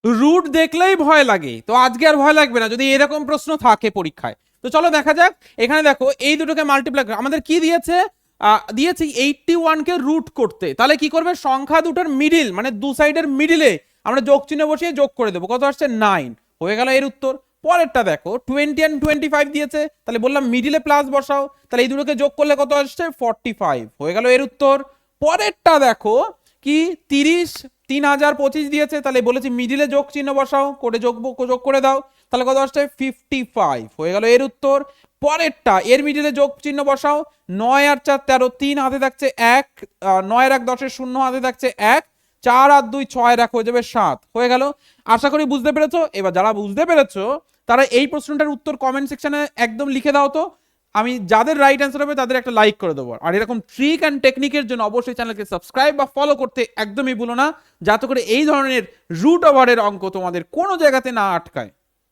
Root দেখলেই ভয় লাগে, তো আজকে আর ভয় লাগবে না যদি এরকম প্রশ্ন থাকে পরীক্ষায়। তো চলো দেখা যাক। এখানে দেখো এই দুটোকে মাল্টিপ্লাই আমাদের কি দিয়েছে, দিয়েছে 81 কে রুট করতে। তাহলে কি করবে, সংখ্যা দুটোর মিডিল মানে দু সাইডের মিডিলে আমরা যোগ চিহ্ন বসিয়ে যোগ করে দেবো। কত আসছে 9, হয়ে গেল এর উত্তর। পরেরটা দেখো 20 and 25 দিয়েছে, তাহলে বললাম মিডিলে প্লাস বসাও, তাহলে এই দুটোকে যোগ করলে কত আসছে 45, হয়ে গেল এর উত্তর। পরেরটা দেখো কি 30 3025 দিয়েছে, তাহলে বলেছি মিডিলে যোগ চিহ্ন বসাও, করে যোগ করে দাও, তাহলে কত আসছে 55, হয়ে গেল এর উত্তর। পরেরটা এর মিডিলে যোগ চিহ্ন বসাও, 9 আর 4 13, 3 হাতে থাকছে 1, 9 আর 1 10 শূন্য হাতে থাকছে 1, 4 আর 2 6 রাখ হয়ে যাবে 7, হয়ে গেল। আশা করি বুঝতে পেরেছো। এবার যারা বুঝতে পেরেছো তারা এই প্রশ্নটার উত্তর কমেন্ট সেকশনে একদম লিখে দাও তো, আমি যাদের রাইট অ্যান্সার হবে তাদের একটা লাইক করে দেবো। আর এরকম ট্রিক অ্যান্ড টেকনিকের জন্য অবশ্যই চ্যানেলকে সাবস্ক্রাইব বা ফলো করতে একদমই ভুলো না, যাতে করে এই ধরনের রুট ওভারের অঙ্ক তোমাদের কোনো জায়গাতে না আটকায়।